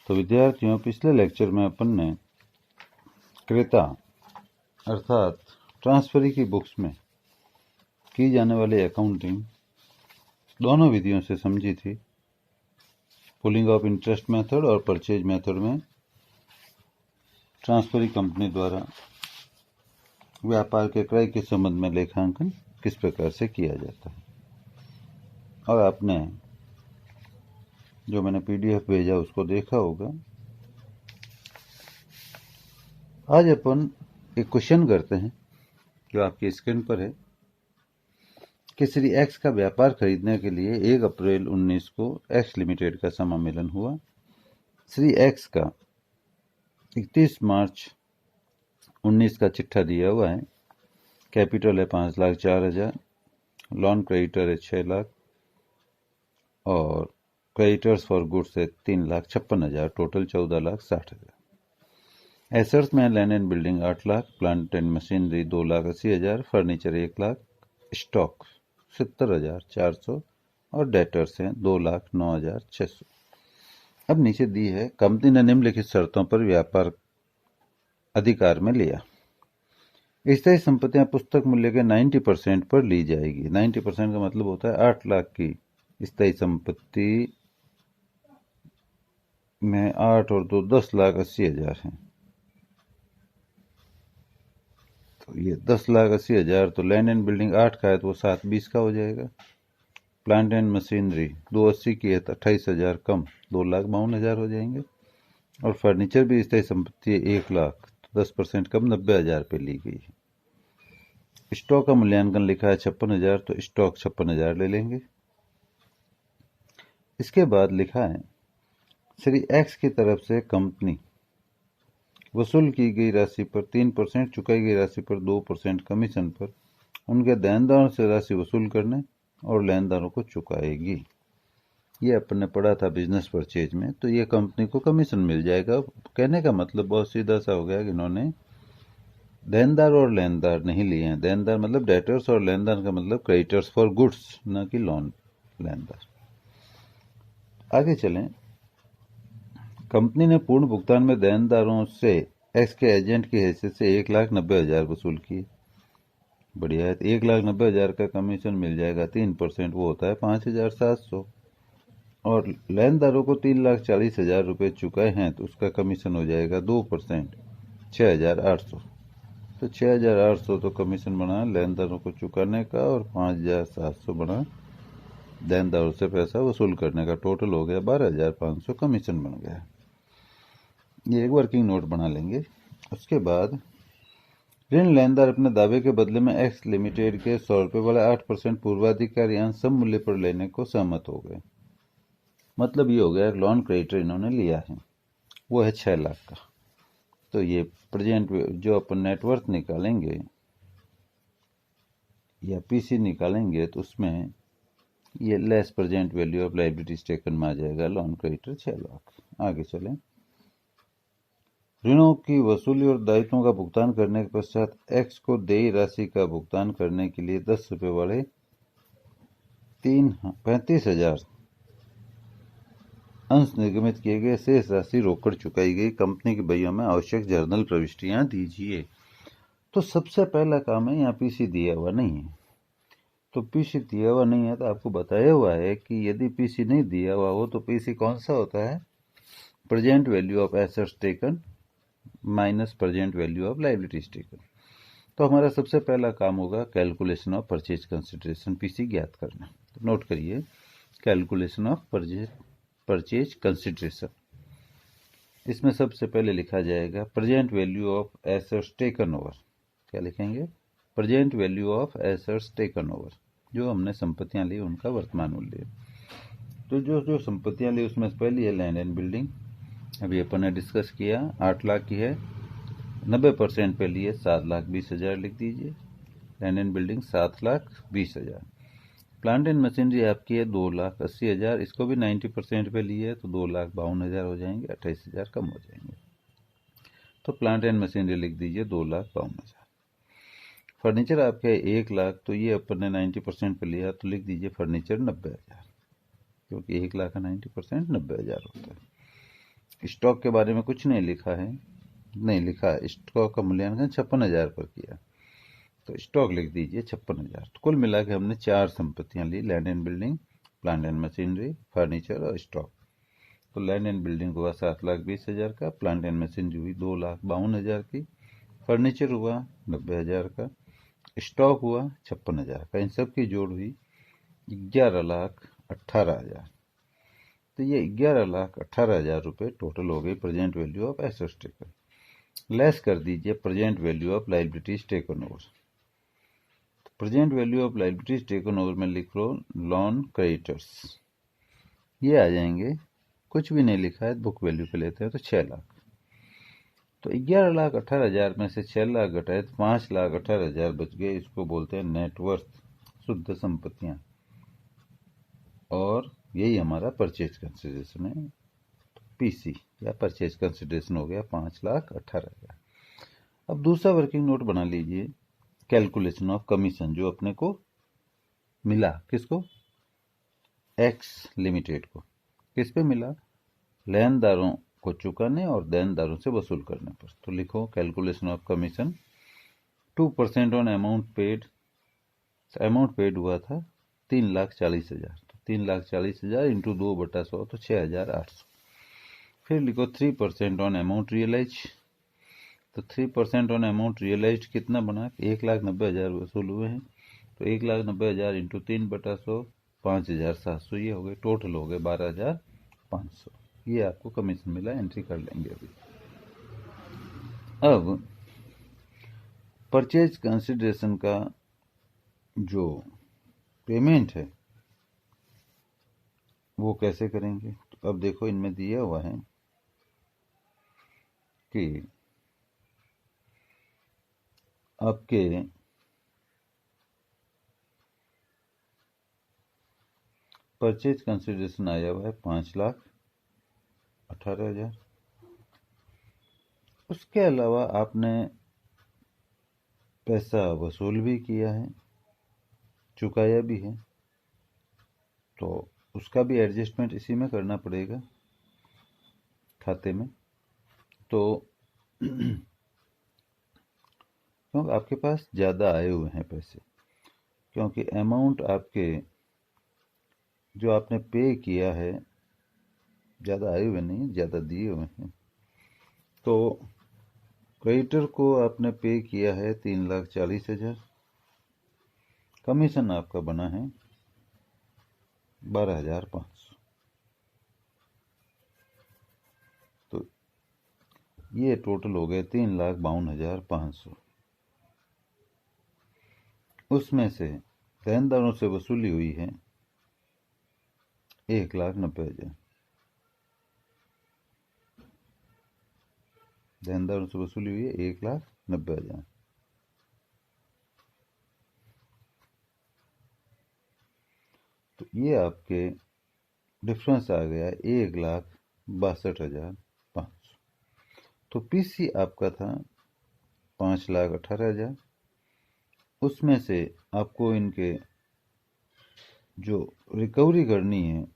तो विद्यार्थियों, पिछले लेक्चर में अपन ने क्रेता अर्थात ट्रांसफरी की बुक्स में की जाने वाली अकाउंटिंग दोनों विधियों से समझी थी। पुलिंग ऑफ इंटरेस्ट मेथड और परचेज मेथड में ट्रांसफरी कंपनी द्वारा व्यापार के क्रय के संबंध में लेखांकन किस प्रकार से किया जाता है। और आपने जो मैंने पीडीएफ भेजा उसको देखा होगा। आज अपन एक क्वेश्चन करते हैं जो आपकी स्क्रीन पर है कि श्री एक्स का व्यापार खरीदने के लिए 1 अप्रैल 19 को एक्स लिमिटेड का समामेलन हुआ। श्री एक्स का 31 मार्च 19 का चिट्ठा दिया हुआ है। कैपिटल है 5,04,000, लोन क्रेडिटर है 6 लाख और क्रेडिटर्स फॉर गुड्स है 3,56,000, टोटल 14,60,000। एसेट्स में land and building 8 lakh, plant and machinery 2,80,000, furniture 1 lakh, stock 70,400 और डेटर्स हैं 2,09,600। अब नीचे दी है, कंपनी ने निम्नलिखित शर्तों पर व्यापार अधिकार में लिया। स्थायी संपत्तियां पुस्तक मूल्य के 90% पर ली जाएगी। 90% का मतलब होता है 8 लाख की स्थायी संपत्ति में 8 और 2 10,80,000 हैं। तो ये 10,80,000, तो लैंड एंड बिल्डिंग 8 का है तो वो 7,20 का हो जाएगा। प्लांट एंड मशीनरी 280 की है तो 28,000 कम 2,52,000 हो जाएंगे। और फर्नीचर भी स्थायी संपत्ति है 1 लाख, तो 10% कम 90,000 पे ली गई है। स्टॉक का मूल्यांकन लिखा है 56,000, तो स्टॉक 56,000 ले लेंगे। इसके बाद लिखा है श्री एक्स की तरफ से कंपनी वसूल की गई राशि पर 3%, चुकाई गई राशि पर 2% कमीशन पर उनके देनदारों से राशि वसूल करने और लेनदारों को चुकाएगी। ये अपन ने पढ़ा था बिजनेस परचेज में। तो ये कंपनी को कमीशन मिल जाएगा। कहने का मतलब बहुत सीधा सा हो गया कि इन्होंने देनदार और लेनदार नहीं लिए हैं। देनदार मतलब डेटर्स और लेनदार का मतलब क्रेडिटर्स फॉर गुड्स, न कि लोन लेनदार। आगे चलें। कंपनी ने पूर्ण भुगतान में देनदारों से एक्स के एजेंट की हैसियत से 1,90,000 वसूल किए। बढ़िया है। 1,90,000 का कमीशन मिल जाएगा। 3%, वो होता है 5,700। और लेनदारों को 3,40,000 रुपये चुकाए हैं तो उसका कमीशन हो जाएगा 2%, 6,800। तो 6,800 तो कमीशन बना लेनदारों को चुकाने का और 5,700 बना देनदारों से पैसा वसूल करने का। टोटल हो गया 12,500 कमीशन बन गया। ये एक वर्किंग नोट बना लेंगे। उसके बाद ऋण लेनदार अपने दावे के बदले में एक्स लिमिटेड के 100 रुपये वाला 8% पूर्वाधिकार या सब मूल्य पर लेने को सहमत हो गए। मतलब ये हो गया लोन क्रेडिटर इन्होंने लिया है, वो है 6 लाख का। तो ये प्रेजेंट जो अपन नेटवर्थ निकालेंगे या पीसी निकालेंगे तो उसमें ये less present value of liabilities taken में आ जाएगा। Loan creditor 6 lakh. आगे चलें। ऋणों की वसूली और दायित्वों का भुगतान करने के पश्चात एक्स को देय राशि का भुगतान करने के लिए 10 रुपये वाले 35,000 अंश निर्गमित किए गए। शेष राशि रोकड़ चुकाई गई। कंपनी के बहियों में आवश्यक जर्नल प्रविष्टियां दीजिए। तो सबसे पहला काम है, यहाँ पीसी दिया हुआ नहीं है। तो पीसी दिया हुआ नहीं है तो आपको बताया हुआ है कि यदि पीसी नहीं दिया हुआ हो तो पीसी कौन सा होता है? Present value of assets taken minus present value of liabilities taken. तो हमारा सबसे पहला काम होगा calculation of purchase consideration, PC ज्ञात करना। तो नोट करिए, कैलकुलेशन ऑफ परचेज कंसिडरेशन। इसमें सबसे पहले लिखा जाएगा present value of assets taken over. क्या लिखेंगे? Present value of assets taken over. जो हमने संपत्तियां ली उनका वर्तमान मूल्य। तो जो संपत्तियां ली उसमें पहली है लैंड एंड बिल्डिंग। अभी अपन ने डिस्कस किया 8 लाख की है। 90% पे लिए 7,20,000 लिख दीजिए। Land and building 7,20,000। Plant and machinery आपकी है 2,80,000। इसको भी 90% पे लिए है तो 2,52,000 हो जाएंगे, 28,000 कम हो जाएंगे। तो प्लांट एंड मशीनरी लिख दीजिए 2,52,000। फर्नीचर आपके 1 लाख, तो ये अपन ने 90% पे लिया तो लिख दीजिए फर्नीचर 90,000, क्योंकि 1 लाख का 90% 90,000 होता है। स्टॉक के बारे में कुछ नहीं लिखा है, नहीं लिखा, स्टॉक का मूल्यांकन 56,000 पर किया, तो स्टॉक लिख दीजिए 56,000। तो कुल मिला के हमने 4 संपत्तियां ली, land and building, plant and machinery, furniture और स्टॉक। तो लैंड एंड बिल्डिंग हुआ 7,20,000 का, प्लांट एंड मशीनरी हुई 2,52,000 की, फर्नीचर हुआ 90,000 का, स्टॉक हुआ 56,000 का। इन सब की जोड़ हुई 11,18,000। तो ये 11,18,000 रुपये टोटल हो गई present value of assets taken. Less कर दीजिए present value of liabilities taken over. Present value of liabilities taken over में लिख लो लोन क्रेडिटर्स, ये आ जाएंगे, कुछ भी नहीं लिखा है, बुक वैल्यू पे लेते हैं तो 6 लाख। तो 11,18,000 में से 6 लाख घटाए तो 5,18,000 बच गए, इसको बोलते हैं नेटवर्थ, शुद्ध संपत्तियां। और यही हमारा परचेज कंसिडरेशन है, पीसी या परचेज कंसिडरेशन हो गया 5,18,000। अब दूसरा वर्किंग नोट बना लीजिए, कैलकुलेशन ऑफ कमीशन, जो अपने को मिला, किसको, एक्स लिमिटेड को। किस पे मिला, लेनदारों को चुकाने और देनदारों से वसूल करने पर। तो लिखो calculation of commission, 2% on amount paid. Amount paid हुआ था 3,40,000, तो 3,40,000 इंटू 2/100 तो 6,800। फिर लिखो 3% ऑन अमाउंट रियलाइज, तो 3% ऑन अमाउंट रियलाइज कितना बना, 1,90,000 वसूल हुए हैं, तो 1,90,000 इंटू 3/100 5,700, ये हो गए, टोटल हो गए 12,500। ये आपको कमीशन मिला, एंट्री कर लेंगे अभी। अब परचेज कंसिडरेशन का जो पेमेंट है वो कैसे करेंगे, तो अब देखो इनमें दिया हुआ है कि आपके परचेज कंसिडरेशन आया हुआ है 5,18,000। उसके अलावा आपने पैसा वसूल भी किया है, चुकाया भी है, तो उसका भी एडजस्टमेंट इसी में करना पड़ेगा खाते में। तो क्योंकि आपके पास ज़्यादा आए हुए हैं पैसे, क्योंकि अमाउंट आपके जो आपने पे किया है ज़्यादा आए हुए नहीं, ज़्यादा दिए हुए हैं। तो क्रेडिटर को आपने पे किया है 3,40,000, कमीशन आपका बना है 12,500। तो ये टोटल हो गए 3,52,500। उसमें से देनदारों से वसूली हुई है 1,90,000। देनदारों से वसूली हुई है 1,90,000। तो ये आपके डिफरेंस आ गया 1,62,500। तो पीसी आपका था 5,18,000। उसमें से आपको इनके जो रिकवरी करनी है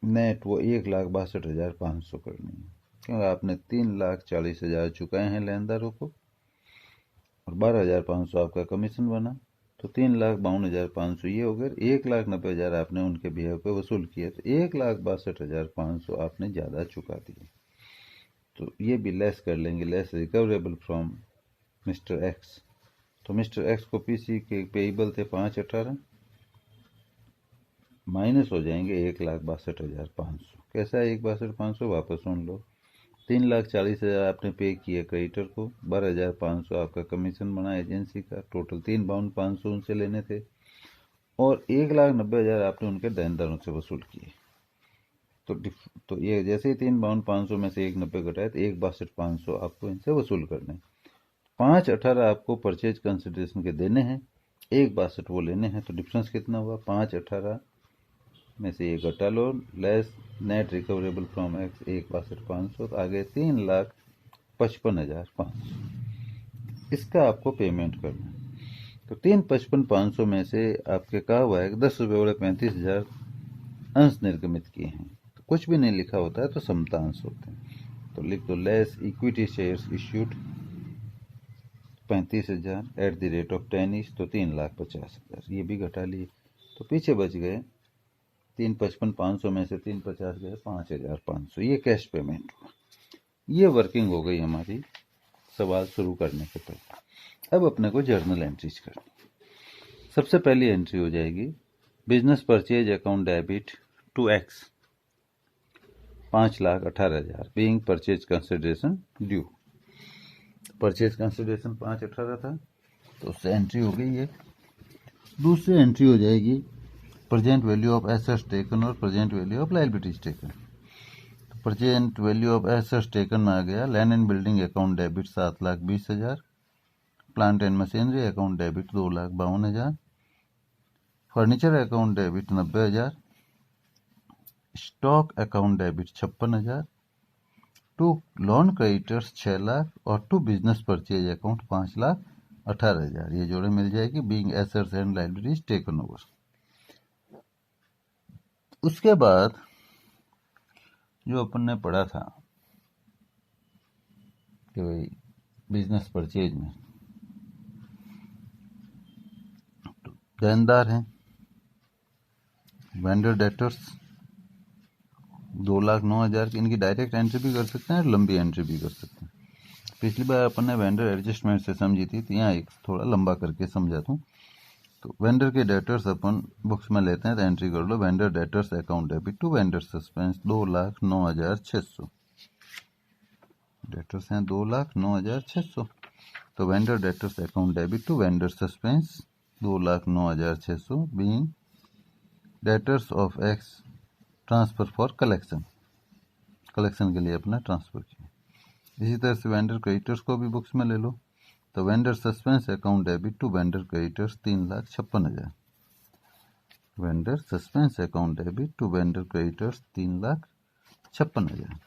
नेट, वो 1,62,500 करनी है, क्योंकि आपने 3,40,000 चुकाए हैं लेनदारों को और 12,500 आपका कमीशन बना, तो 3,52,500 ये हो गए। 1,90,000 आपने उनके बिहेव पे वसूल किया, तो 1,62,500 आपने ज़्यादा चुका दिए। तो ये भी लेस कर लेंगे, less recoverable from mister x. तो मिस्टर एक्स को पीसी के पेएबल थे 5,18, माइनस हो जाएंगे 1,62,500। कैसा है 1,62,500, वापस सुन लो। 3,40,000 आपने पे किए क्रेडिटर को, 12,500 आपका कमीशन बना एजेंसी का, टोटल 3,52,500 उनसे लेने थे, और 1,90,000 आपने उनके देनदारों से वसूल किए। तो ये जैसे ही 3,52,500 में से 1,90 घटाए तो 1,62,500 आपको इनसे वसूल करने। 5,18 आपको परचेज कंसिडरेशन के देने हैं, 1,62 वो लेने हैं। तो डिफरेंस कितना हुआ, 5,18 में से ये घटा लो, less net recoverable from X 1,62,500, तो आगे 3,55,500 इसका आपको पेमेंट करना है। तो 3,55,500 में से आपके कहा हुआ है कि 10 रुपये बड़े 35,000 अंश निर्गमित किए हैं। तो कुछ भी नहीं लिखा होता है तो समतांश होते हैं। तो लिख दो less equity shares issued 35,000 at the rate of 10 each, तो 3,50,000, ये भी घटा लिए। तो पीछे बच गए 355,500 में से 350 गए 5,500, ये कैश पेमेंट हुआ। ये वर्किंग हो गई हमारी सवाल शुरू करने से पहले। अब अपने को जर्नल एंट्रीज करनी। सबसे पहली एंट्री हो जाएगी business purchase account debit to x 5,18,000 being purchase consideration due. Purchase consideration 5,18 था, तो उससे एंट्री हो गई है। दूसरी एंट्री हो जाएगी present value of assets taken और present value of liabilities taken. तो present value of assets taken में आ गया land and building account debit 7,20,000, plant and machinery account debit 2,52,000, furniture account debit 90,000, stock account debit 56,000, to loan creditors 6 lakh और to business purchase account 5,18,000, ये जोड़े मिल जाएगी being assets and liabilities taken over. उसके बाद जो अपन ने पढ़ा था कि भाई बिजनेस परचेज में देनदार हैं वेंडर डेटर्स 2,09,000 की, इनकी डायरेक्ट एंट्री भी कर सकते हैं और लंबी एंट्री भी कर सकते हैं। पिछली बार अपन ने वेंडर एडजस्टमेंट से समझी थी, तो यहाँ एक थोड़ा लंबा करके समझा दूँ। तो वेंडर के डेटर्स अपन बुक्स में लेते हैं, तो एंट्री कर लो vendor debtors account debit to vendor suspense 2,09,600। Debtors हैं 2,09,600, तो vendor debtors account debit to vendor suspense 2,09,600 being debtors of X transfer for collection, collection के लिए अपना ट्रांसफर किया। इसी तरह से वेंडर क्रेडिटर्स को भी बुक्स में ले लो, तो vendor suspense account debit to vendor creditors 3,56,000, vendor suspense account debit to vendor creditors 3,56,000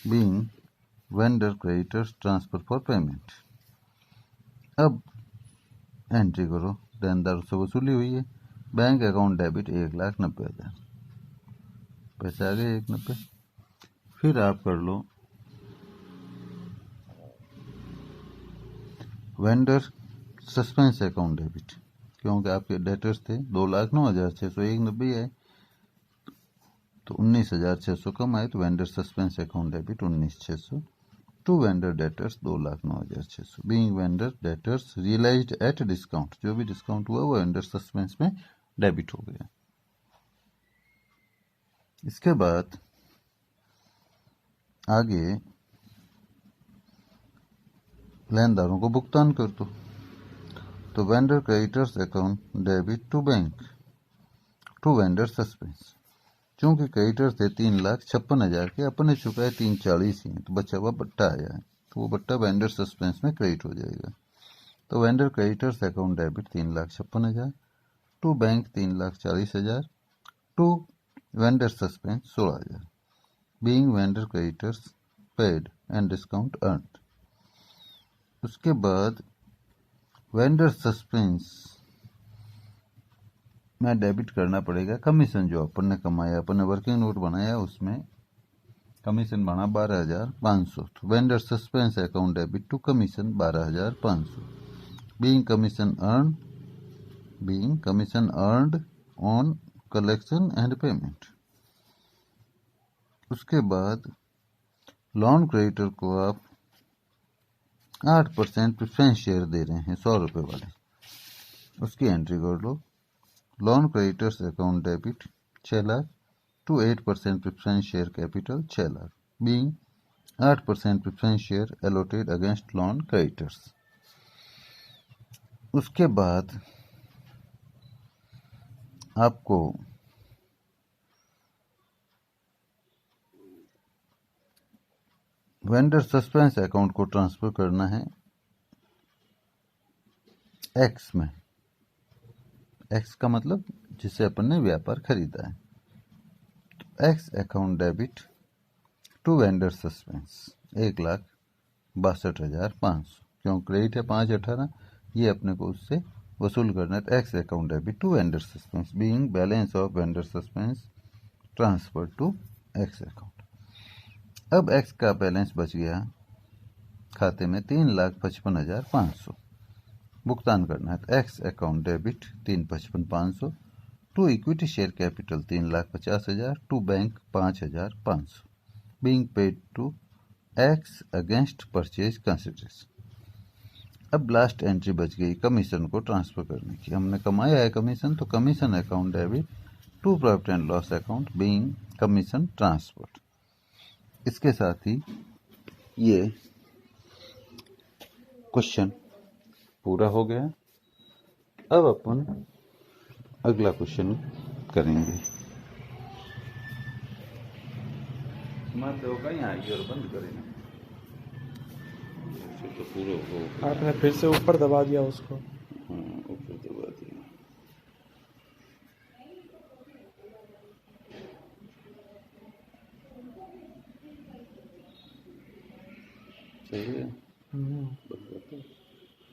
being vendor creditors transfer for payment. अब एंट्री करो देनदार से वसूली हुई है, बैंक अकाउंट डेबिट 1,90,000, पैसे आ गए 1,90। फिर आप कर लो वेंडर सस्पेंस अकाउंट डेबिट, क्योंकि आपके डेटर्स थे 2,09,600, 1,90 आए तो 19,600 कम आए, तो vendor suspense account debit 19,600 to vendor debtors 2,09,600 being vendor debtors realised at discount, जो भी डिस्काउंट हुआ वो वेंडर सस्पेंस में डेबिट हो गया। इसके बाद आगे लेनदारों को भुगतान कर दो, तो vendor creditors account debit to bank to vendor suspense. चूंकि क्रेडिटर्स थे 3,56,000 के, अपन ने चुकाए 3,40 ही, तो बचा हुआ बट्टा आया है, तो वो बट्टा वेंडर सस्पेंस में क्रेडिट हो जाएगा। तो vendor creditors account debit 3,56,000 to bank 3,40,000 to vendor suspense 16,000 being vendor creditors paid and discount earned. उसके बाद वेंडर सस्पेंस में डेबिट करना पड़ेगा कमीशन, जो अपन ने कमाया, अपन ने वर्किंग नोट बनाया उसमें कमीशन बना 12,500, तो vendor suspense account debit to commission 12,500 being commission earned on collection and payment. उसके बाद लोन क्रेडिटर को आप 8% प्रेफरेंस शेयर दे रहे हैं 100 रुपये वाले, उसकी एंट्री कर लो loan creditors account debit 6 lakh to 8% preference share capital 6 lakh being 8% preference share allotted against loan creditors. उसके बाद आपको वेंडर सस्पेंस अकाउंट को ट्रांसफर करना है एक्स में, एक्स का मतलब जिससे अपन ने व्यापार खरीदा है, तो x account debit to vendor suspense 1,62,500, क्यों क्रेडिट है 5,18, ये अपने को उससे वसूल करना है, तो x account debit to vendor suspense being balance of vendor suspense transfer to x account. अब एक्स का बैलेंस बच गया खाते में 3,55,500, भुगतान करना है। तो x account debit 3,55,500 to equity share capital 3,50,000 to bank 5,500 being paid to x against purchase consideration. अब लास्ट एंट्री बच गई कमीशन को ट्रांसफर करने की। हमने कमाया है कमीशन, तो commission account debit to profit and loss account being commission transfer. इसके साथ ही ये क्वेश्चन पूरा हो गया। अब अपन अगला क्वेश्चन करेंगे। मत हो कहीं आइए और बंद करें। तो पूरा हो आपने फिर से ऊपर दबा दिया उसको। हाँ, ऊपर दबा दिया। सही है। बंद करते हैं।